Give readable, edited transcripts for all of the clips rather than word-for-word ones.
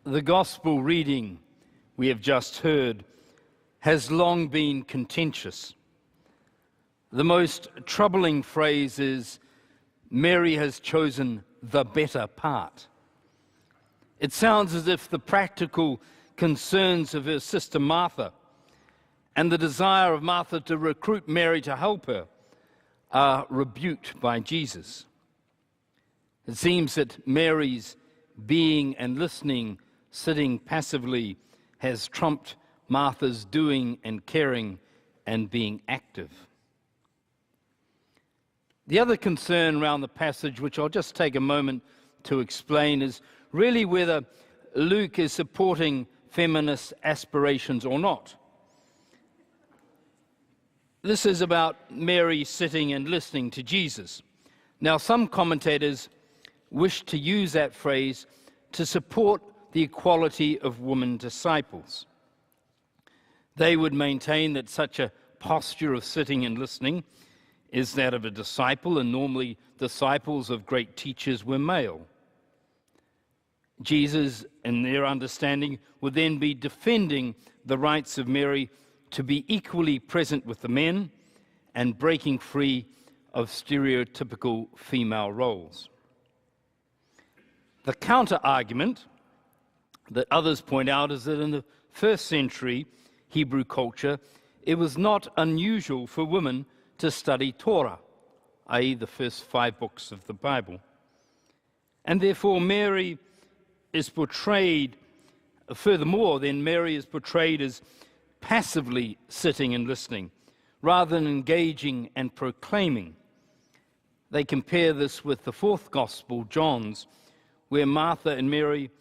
The gospel reading we have just heard has long been contentious. The most troubling phrase is, Mary has chosen the better part. It sounds as if the practical concerns of her sister Martha and the desire of Martha to recruit Mary to help her are rebuked by Jesus. It seems that Mary's being and listening, sitting passively, has trumped Martha's doing and caring and being active. The other concern around the passage, which I'll just take a moment to explain, is really whether Luke is supporting feminist aspirations or not. This is about Mary sitting and listening to Jesus. Now, some commentators wish to use that phrase to support the equality of women disciples. They would maintain that such a posture of sitting and listening is that of a disciple, and normally disciples of great teachers were male. Jesus, in their understanding, would then be defending the rights of Mary to be equally present with the men and breaking free of stereotypical female roles. The counter-argument that others point out is that in the first century Hebrew culture, it was not unusual for women to study Torah, i.e. the first 5 books of the Bible. And therefore Mary is portrayed, furthermore, then Mary is portrayed as passively sitting and listening, rather than engaging and proclaiming. They compare this with the 4th Gospel, John's, where Martha and Mary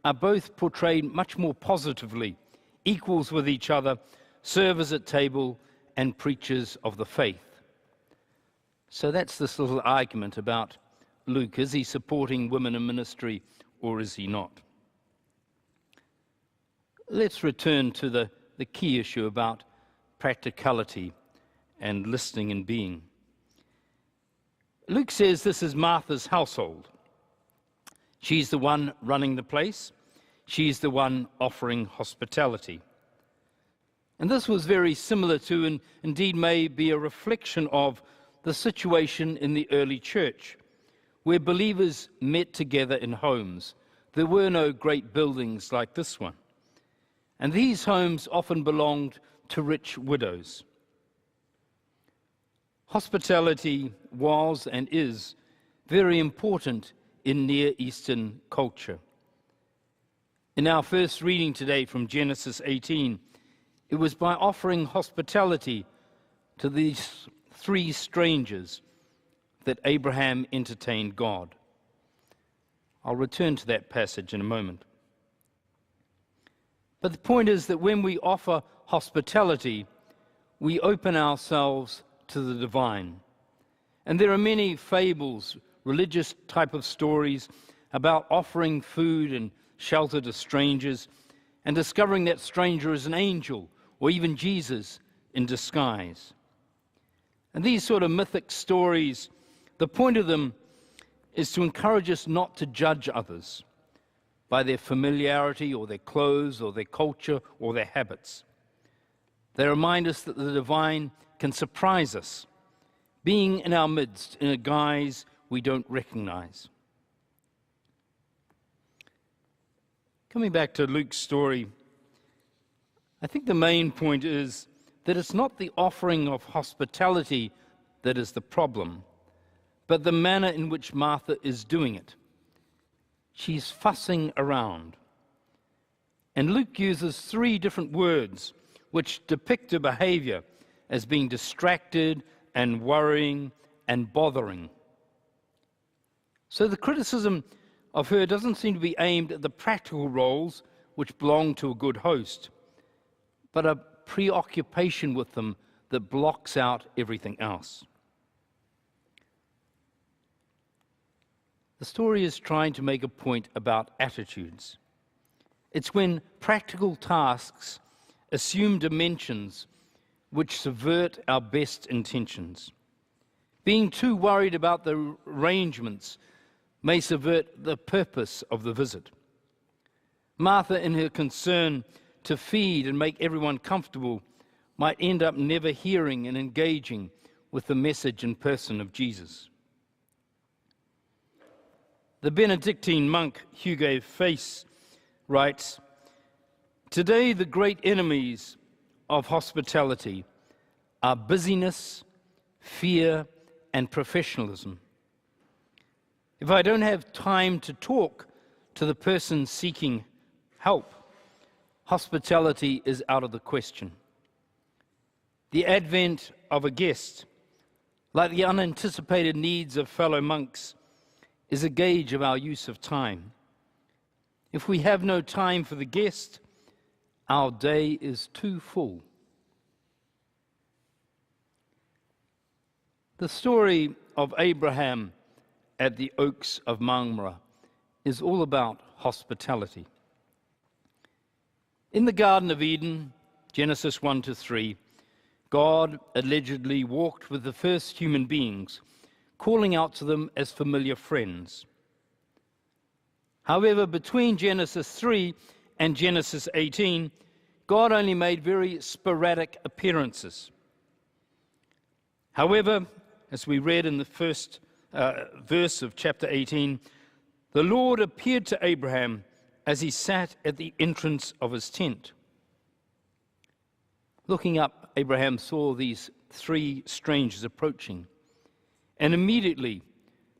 are both portrayed much more positively, equals with each other, servers at table, and preachers of the faith. So that's this little argument about Luke. Is he supporting women in ministry or is he not? Let's return to the key issue about practicality and listening and being. Luke says this is Martha's household. She's the one running the place. She's the one offering hospitality. And this was very similar to, and indeed may be a reflection of, the situation in the early church, where believers met together in homes. There were no great buildings like this one. And these homes often belonged to rich widows. Hospitality was and is very important in Near Eastern culture. In our first reading today from Genesis 18, it was by offering hospitality to these 3 strangers that Abraham entertained God. I'll return to that passage in a moment. But the point is that when we offer hospitality, we open ourselves to the divine. And there are many fables, religious type of stories about offering food and shelter to strangers and discovering that stranger is an angel or even Jesus in disguise. And these sort of mythic stories, the point of them is to encourage us not to judge others by their familiarity or their clothes or their culture or their habits. They remind us that the divine can surprise us, being in our midst in a guise we don't recognize. Coming back to Luke's story, I think the main point is that it's not the offering of hospitality that is the problem, but the manner in which Martha is doing it. She's fussing around. And Luke uses 3 different words which depict her behavior as being distracted and worrying and bothering. So the criticism of her doesn't seem to be aimed at the practical roles which belong to a good host, but a preoccupation with them that blocks out everything else. The story is trying to make a point about attitudes. It's when practical tasks assume dimensions which subvert our best intentions. Being too worried about the arrangements may subvert the purpose of the visit. Martha, in her concern to feed and make everyone comfortable, might end up never hearing and engaging with the message and person of Jesus. The Benedictine monk Hugo Face writes, "Today the great enemies of hospitality are busyness, fear, and professionalism. If I don't have time to talk to the person seeking help, hospitality is out of the question. The advent of a guest, like the unanticipated needs of fellow monks, is a gauge of our use of time. If we have no time for the guest, our day is too full." The story of Abraham at the Oaks of Mamre is all about hospitality. In the Garden of Eden, Genesis 1-3, God allegedly walked with the first human beings, calling out to them as familiar friends. However, between Genesis 3 and Genesis 18, God only made very sporadic appearances. However, as we read in the first verse of chapter 18, the Lord appeared to Abraham as he sat at the entrance of his tent. Looking up, Abraham saw these three strangers approaching, and immediately,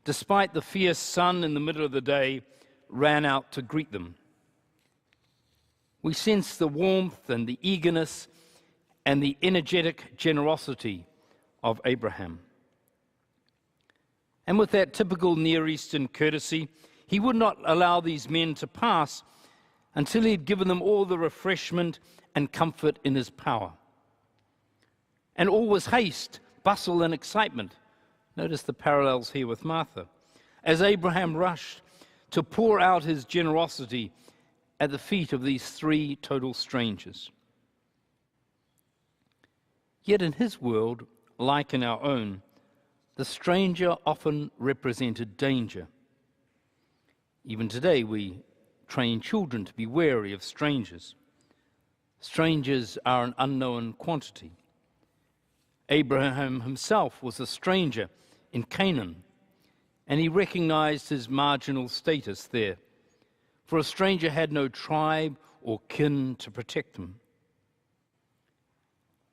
despite the fierce sun in the middle of the day, ran out to greet them. We sense the warmth and the eagerness and the energetic generosity of Abraham. And with that typical Near Eastern courtesy, he would not allow these men to pass until he had given them all the refreshment and comfort in his power. And all was haste, bustle, and excitement. Notice the parallels here with Martha, as Abraham rushed to pour out his generosity at the feet of these three total strangers. Yet in his world, like in our own, the stranger often represented danger. Even today, we train children to be wary of strangers. Strangers are an unknown quantity. Abraham himself was a stranger in Canaan, and he recognized his marginal status there, for a stranger had no tribe or kin to protect him.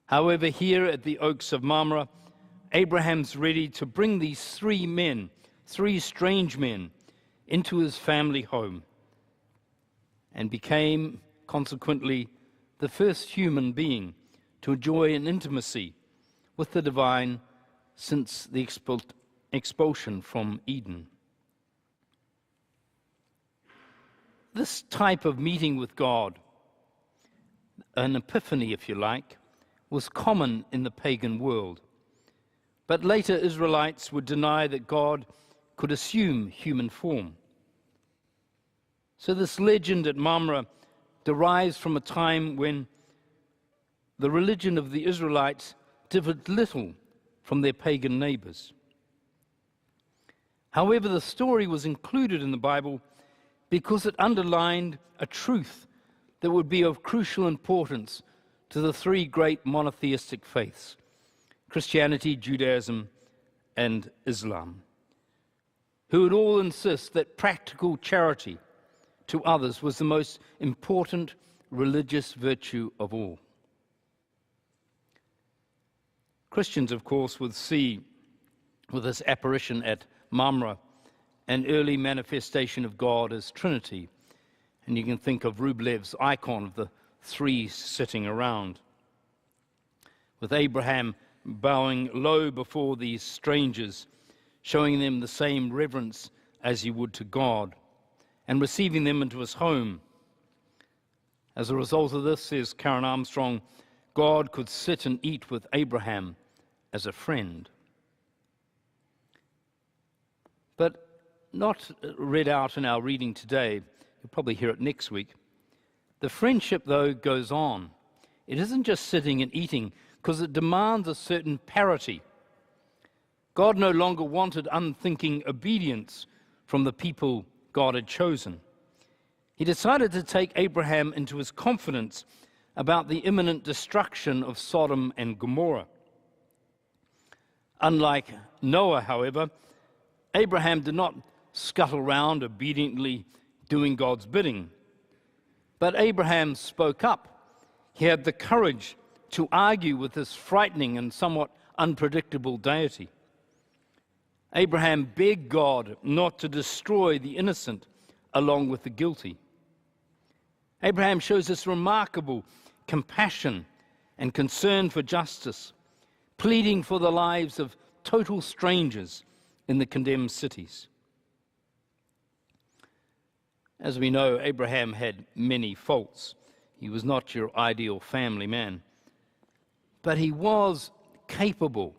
However, here at the Oaks of Mamre, Abraham's ready to bring these three men, three strange men, into his family home, and became, consequently, the first human being to enjoy an intimacy with the divine since the expulsion from Eden. This type of meeting with God, an epiphany if you like, was common in the pagan world. But later Israelites would deny that God could assume human form. So this legend at Mamre derives from a time when the religion of the Israelites differed little from their pagan neighbors. However, the story was included in the Bible because it underlined a truth that would be of crucial importance to the three great monotheistic faiths: Christianity, Judaism, and Islam, who would all insist that practical charity to others was the most important religious virtue of all. Christians, of course, would see with this apparition at Mamre an early manifestation of God as Trinity, and you can think of Rublev's icon of the three sitting around, with Abraham bowing low before these strangers, showing them the same reverence as he would to God, and receiving them into his home. As a result of this, says Karen Armstrong, God could sit and eat with Abraham as a friend. But not read out in our reading today, you'll probably hear it next week. The friendship, though, goes on. It isn't just sitting and eating, because it demands a certain parity. God no longer wanted unthinking obedience from the people God had chosen. He decided to take Abraham into his confidence about the imminent destruction of Sodom and Gomorrah. Unlike Noah, however, Abraham did not scuttle around obediently doing God's bidding. But Abraham spoke up. He had the courage to argue with this frightening and somewhat unpredictable deity. Abraham begged God not to destroy the innocent along with the guilty. Abraham shows this remarkable compassion and concern for justice, pleading for the lives of total strangers in the condemned cities. As we know, Abraham had many faults. He was not your ideal family man. But he was capable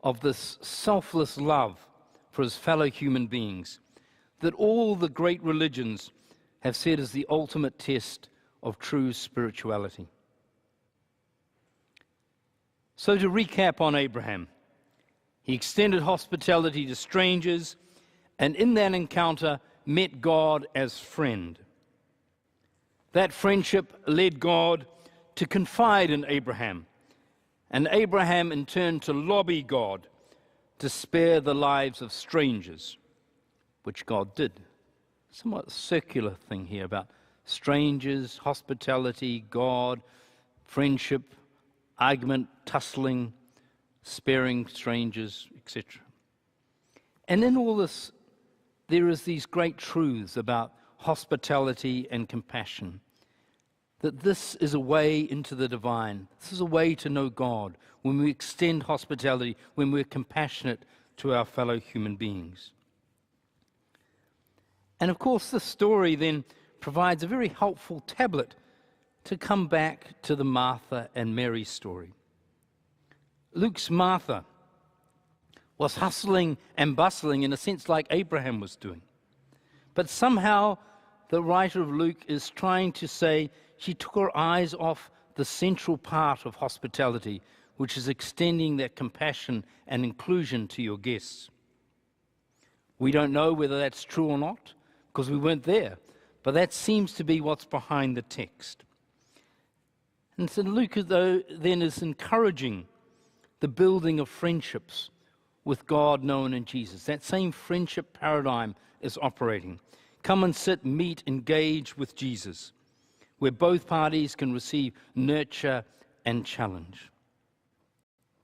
of this selfless love for his fellow human beings that all the great religions have said is the ultimate test of true spirituality. So to recap on Abraham, he extended hospitality to strangers, and in that encounter met God as friend. That friendship led God to confide in Abraham, and Abraham in turn to lobby God to spare the lives of strangers, which God did. Somewhat circular thing here about strangers, hospitality, God, friendship, argument, tussling, sparing strangers, etc. And in all this, there is these great truths about hospitality and compassion, that this is a way into the divine. This is a way to know God, when we extend hospitality, when we're compassionate to our fellow human beings. And of course, this story then provides a very helpful tablet to come back to the Martha and Mary story. Luke's Martha was hustling and bustling in a sense like Abraham was doing. But somehow the writer of Luke is trying to say she took her eyes off the central part of hospitality, which is extending that compassion and inclusion to your guests. We don't know whether that's true or not, because we weren't there, but that seems to be what's behind the text. And so Luke, though, then is encouraging the building of friendships with God known in Jesus. That same friendship paradigm is operating. Come and sit, meet, engage with Jesus, where both parties can receive nurture and challenge.